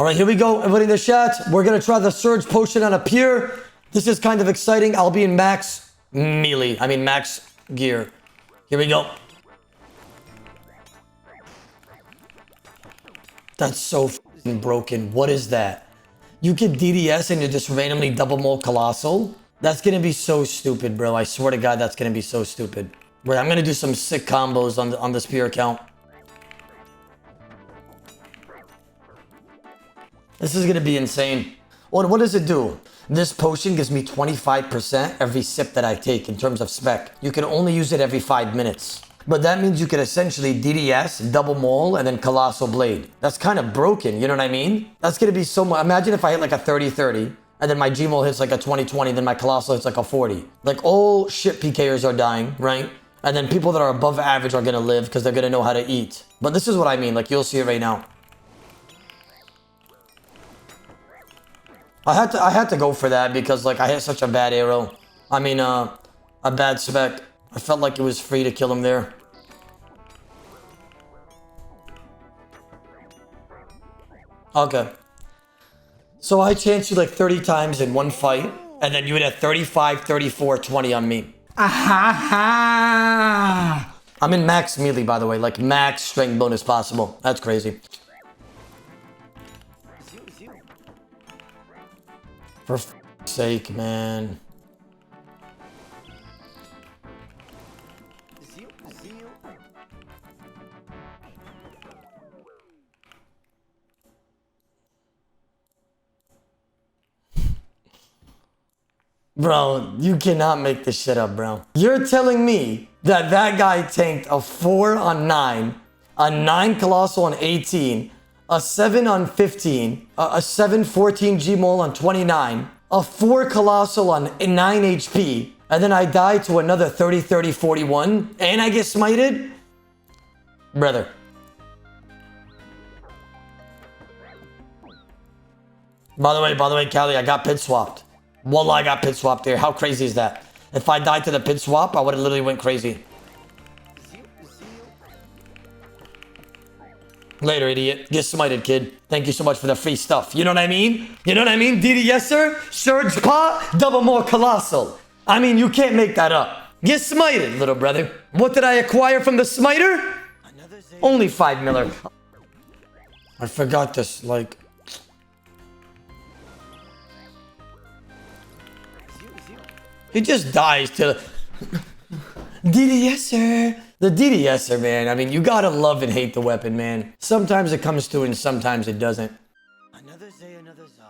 All right, here we go. Everybody in the chat. We're going to try the Surge Potion on a pier. This is kind of exciting. I'll be in max melee. I mean, max gear. Here we go. That's so f***ing broken. What is that? You get DDS and you just randomly double mold Colossal? That's going to be so stupid, bro. I swear to God, that's going to be so stupid. Wait, I'm going to do some sick combos on the spear account. This is going to be insane. What does it do? This potion gives me 25% every sip that I take in terms of spec. You can only use it every 5 minutes. But that means you can essentially DDS, double mole, and then Colossal Blade. That's kind of broken, you know what I mean? That's going to be so much. Imagine if I hit like a 30-30, and then my Gmole hits like a 20-20, then my Colossal hits like a 40. Like all shit PKers are dying, right? And then people that are above average are going to live because they're going to know how to eat. But this is what I mean. Like you'll see it right now. I had to go for that because like I hit such a bad arrow. I mean, a bad spec. I felt like it was free to kill him there. Okay. So I chanced you like 30 times in one fight, and then you would have 35, 34, 20 on me. Aha! I'm in max melee, by the way, like max strength bonus possible. That's crazy. For f***'s sake, man. Bro, you cannot make this shit up, bro. You're telling me that that guy tanked a 4 on 9, a 9 Colossal on 18, a 7 on 15, a 7-14 Gmole on 29, a 4 Colossal on 9 HP, and then I die to another 30-30-41, and I get smited? Brother. By the way, Callie, I got pit swapped. Wallah, I got pit swapped there. How crazy is that? If I died to the pit swap, I would have literally went crazy. Later, idiot. Get smited, kid. Thank you so much for the free stuff. You know what I mean? You know what I mean? DDS, sir? Surge pot, double more Colossal. I mean, you can't make that up. Get smited, little brother. What did I acquire from the smiter? Only 5 miller. I forgot this, like... He just dies to... DDSer. The DDSer, man. I mean, you gotta love and hate the weapon, man. Sometimes it comes through and sometimes it doesn't. Another Zay, another Zoller.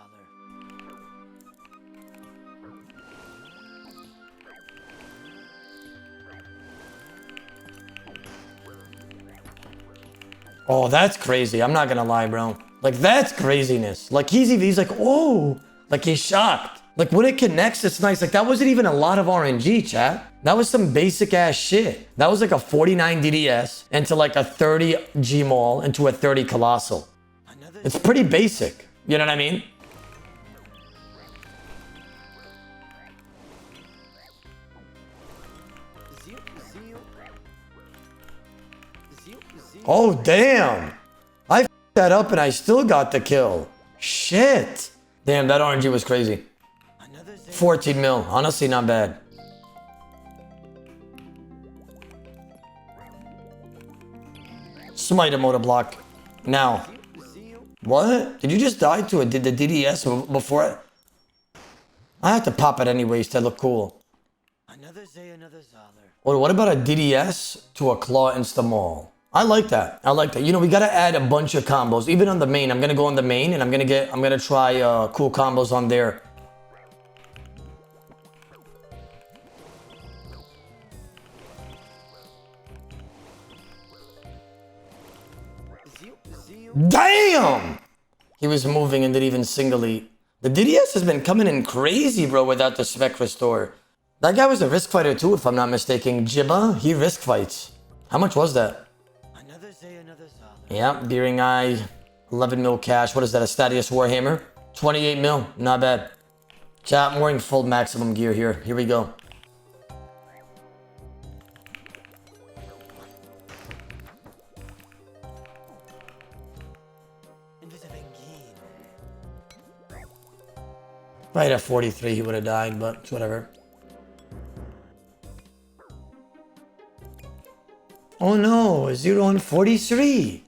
Oh, that's crazy. I'm not gonna lie, bro. Like, that's craziness. Like, he's like, oh. Like, he's shocked. Like, when it connects, it's nice. Like, that wasn't even a lot of RNG, chat. That was some basic ass shit. That was like a 49 DDS into like a 30 Gmole into a 30 Colossal. It's pretty basic. You know what I mean? Oh, damn. I f***ed that up and I still got the kill. Shit. Damn, that RNG was crazy. 14 mil. Honestly, not bad. Smite him, Odablock. Now. What? Did you just die to it? Did the DDS before it? I have to pop it anyways to look cool. Another Zay, another Zoller. What about a DDS to a Claw Insta-Maul? I like that. I like that. You know, we gotta add a bunch of combos. Even on the main. I'm gonna go on the main and I'm gonna try cool combos on there. Damn! He was moving and didn't even single elite. The DDS has been coming in crazy, bro, without the spec restore. That guy was a risk fighter too, if I'm not mistaken. Jibba, he risk fights. How much was that? Another Zay, another Zoller. Yeah, Beering Eye, 11 mil cash. What is that, a Stadius Warhammer? 28 mil, not bad. Chat, I'm wearing full maximum gear here. Here we go. If I had a 43, he would have died, but it's whatever. Oh no, 0 and 43.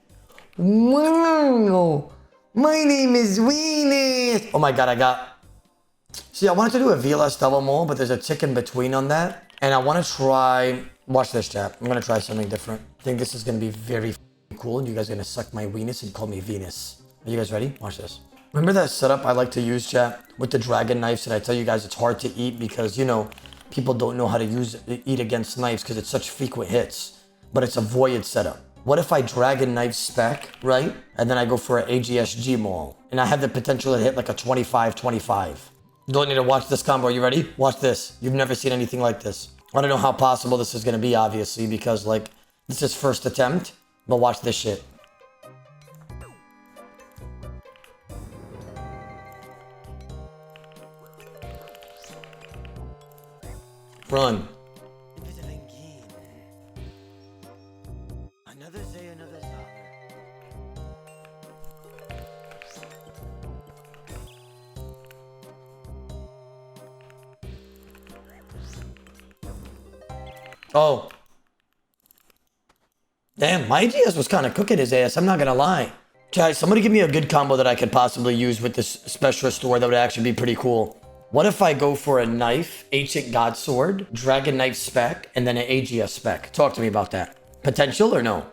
Wow. My name is Venus. Oh my god, I got... See, I wanted to do a VLS double mole, but there's a tick in between on that. And I want to try... Watch this, chat. I'm going to try something different. I think this is going to be very cool, and you guys are going to suck my Venus and call me Venus. Are you guys ready? Watch this. Remember that setup I like to use, chat, with the dragon knives, and I tell you guys it's hard to eat because, you know, people don't know how to eat against knives because it's such frequent hits. But it's a void setup. What if I dragon knife spec, right? And then I go for an AGSG maul, and I have the potential to hit like a 25-25. Don't need to watch this combo. Are you ready? Watch this. You've never seen anything like this. I don't know how possible this is going to be, obviously, because, like, this is first attempt. But watch this shit. Run. Oh. Damn, my GS was kind of cooking his ass, I'm not gonna lie. Guys, somebody give me a good combo that I could possibly use with this special restore that would actually be pretty cool. What if I go for a knife, ancient god sword, dragon knife spec, and then an AGS spec? Talk to me about that. Potential or no?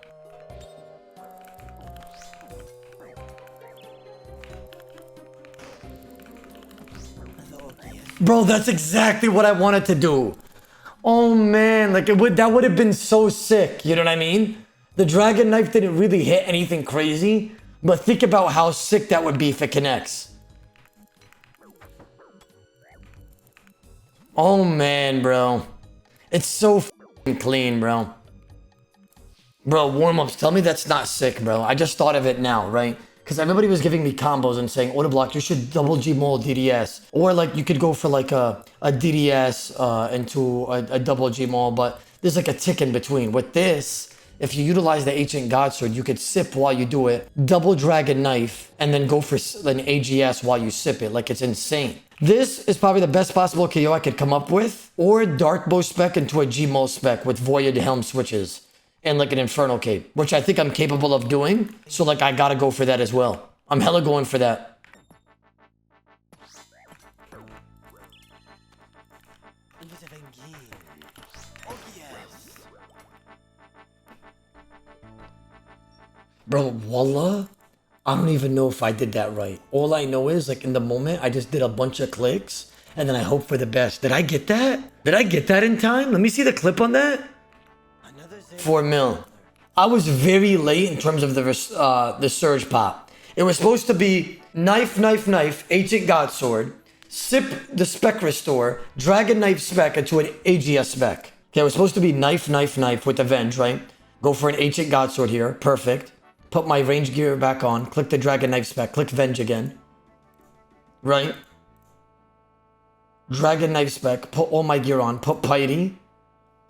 Bro, that's exactly what I wanted to do. Oh man, like that would have been so sick, you know what I mean? The dragon knife didn't really hit anything crazy, but think about how sick that would be if it connects. Oh man, bro. It's so f***ing clean, bro. Bro, warm-ups, tell me that's not sick, bro. I just thought of it now, right? Because everybody was giving me combos and saying, Odablock, you should double G mole DDS. Or like you could go for like a DDS into a double G mole, but there's like a tick in between. With this, if you utilize the ancient god sword, you could sip while you do it, double dragon knife, and then go for an AGS while you sip it. Like it's insane. This is probably the best possible KO I could come up with. Or dark bow spec into a G mole spec with void helm switches. And like an Inferno Cape, which I think I'm capable of doing. So like I gotta go for that as well. I'm hella going for that. Bro, wallah, I don't even know if I did that right. All I know is like in the moment, I just did a bunch of clicks and then I hope for the best. Did I get that? Did I get that in time? Let me see the clip on that. 4 mil. I was very late in terms of the surge pop. It was supposed to be knife, knife, knife, ancient god sword, sip the spec restore, dragon knife spec into an AGS spec. Okay, it was supposed to be knife, knife, knife with Avenge, right? Go for an ancient god sword here, perfect. Put my range gear back on, click the dragon knife spec, click Venge again. Right? Dragon knife spec, put all my gear on, put piety.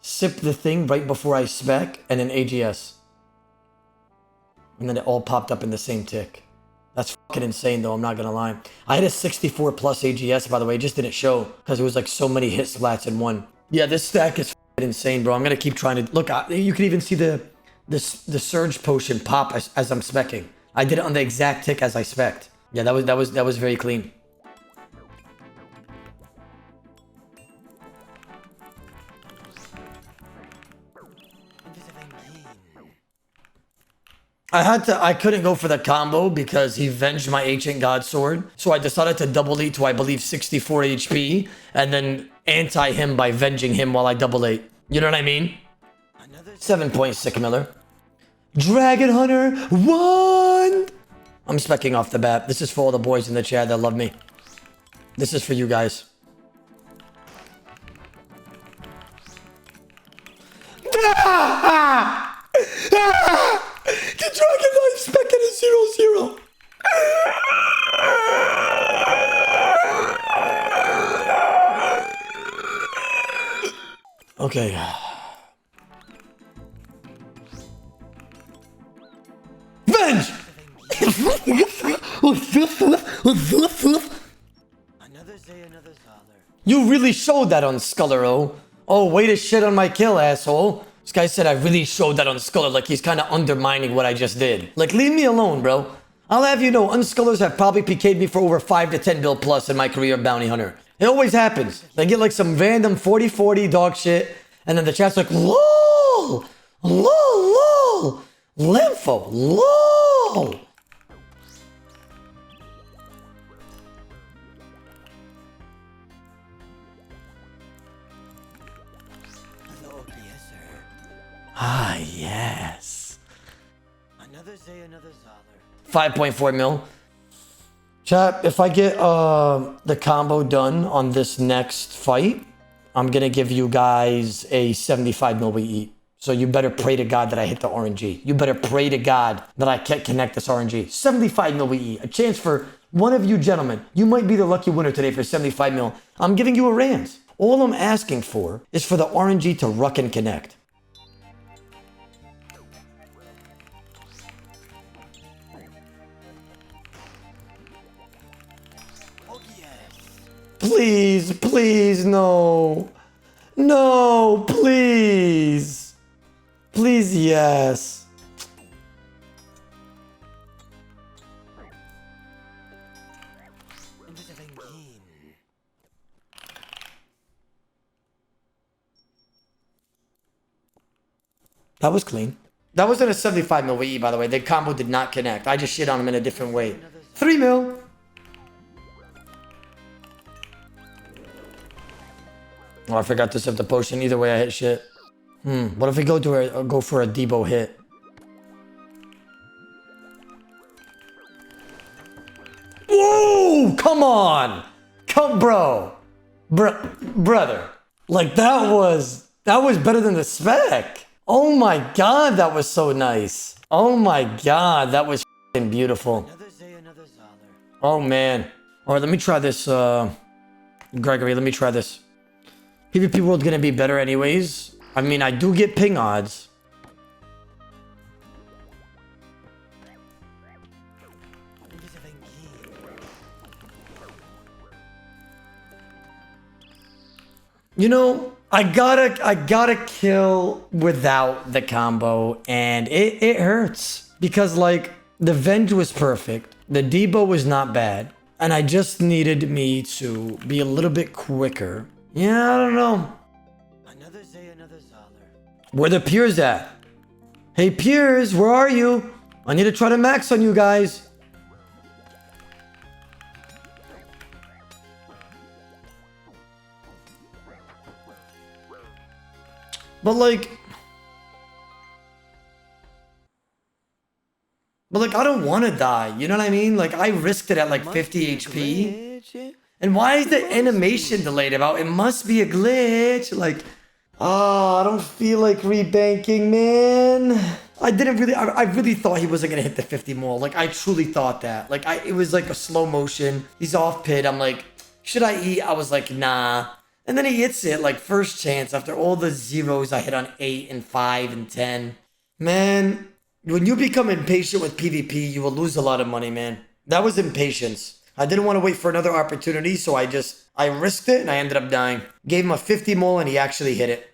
Sip the thing right before I spec, and then AGS. And then it all popped up in the same tick. That's fucking insane though, I'm not gonna lie. I had a 64 plus AGS, by the way, it just didn't show, because it was like so many hit splats in one. Yeah, this stack is fucking insane, bro. I'm gonna keep trying to... Look, you can even see the surge potion pop as I'm specking. I did it on the exact tick as I spec'd. Yeah, that was very clean. I couldn't go for the combo because he venged my ancient god sword. So I decided to double eat to, I believe, 64 HP and then anti him by venging him while I double ate. You know what I mean? 7-point sick Miller. Dragon Hunter 1! I'm specking off the bat. This is for all the boys in the chat that love me. This is for you guys. The dragon knife spec at a 0-0. Okay. Venge! You really showed that on Scullero. Oh, way to shit on my kill, asshole. This guy said I really showed that on Sculler, like he's kind of undermining what I just did. Like, leave me alone, bro. I'll have you know, unscullers have probably PK'd me for over 5 to 10 bill plus in my career of bounty hunter. It always happens. They get like some random 40-40 dog shit, and then the chat's like, LOL! LOL! LOL! Lympho! LOL! Ah, yes. Another day, another Zoller. 5.4 mil. Chat, if I get the combo done on this next fight, I'm going to give you guys a 75 mil we eat. So you better pray to God that I hit the RNG. You better pray to God that I can't connect this RNG. 75 mil we eat. A chance for one of you gentlemen. You might be the lucky winner today for 75 mil. I'm giving you a Rams. All I'm asking for is for the RNG to ruck and connect. Please, please, no. No, please. Please, yes. That was clean. That wasn't a 75 mil WE, by the way. The combo did not connect. I just shit on him in a different way. 3 mil. Oh, I forgot to set the potion. Either way, I hit shit. What if we go for a Debo hit? Whoa! Come on! Brother. Like, that was better than the spec. Oh my god, that was so nice. Oh my god, that was f***ing beautiful. Oh man. Alright, let me try this, Gregory, let me try this. PvP World gonna be better anyways. I mean, I do get ping odds. You know, I gotta kill without the combo, and it hurts. Because, like, the Venge was perfect, the Debo was not bad, and I just needed me to be a little bit quicker. Yeah, I don't know. Another day, another Zoller. Where the Peers at? Hey, Peers, where are you? I need to try to max on you guys. But like, I don't want to die. You know what I mean? Like, I risked it at like 50 HP. And why is the animation delayed about? It must be a glitch. Like, I don't feel like rebanking, man. I really thought he wasn't gonna hit the 50 mole. Like, I truly thought that. Like, it was like a slow motion. He's off pit. I'm like, should I eat? I was like, nah. And then he hits it, like, first chance after all the zeros I hit on 8 and 5 and 10. Man, when you become impatient with PvP, you will lose a lot of money, man. That was impatience. I didn't want to wait for another opportunity, so I risked it and I ended up dying. Gave him a 50 mole and he actually hit it.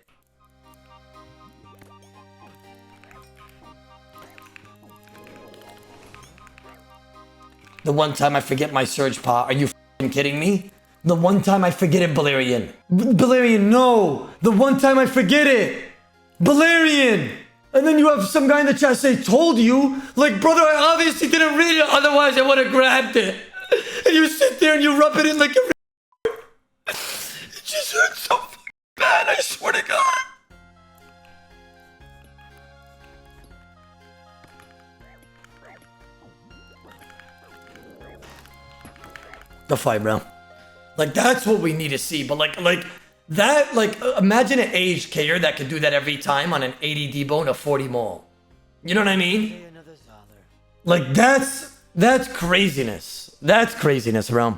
The one time I forget my surge pot, are you f***ing kidding me? The one time I forget it, Balerion. Balerion, no! The one time I forget it! Balerion! And then you have some guy in the chat say, told you? Like, brother, I obviously didn't read it, otherwise I would have grabbed it. And you sit there and you rub it in like a... It just hurts so fucking bad, I swear to God. The fight, bro. Like, that's what we need to see. But like that, like, imagine an aged K-er that could do that every time on an 80 D-bone, a 40 mole. You know what I mean? Like, that's craziness. That's craziness, bro.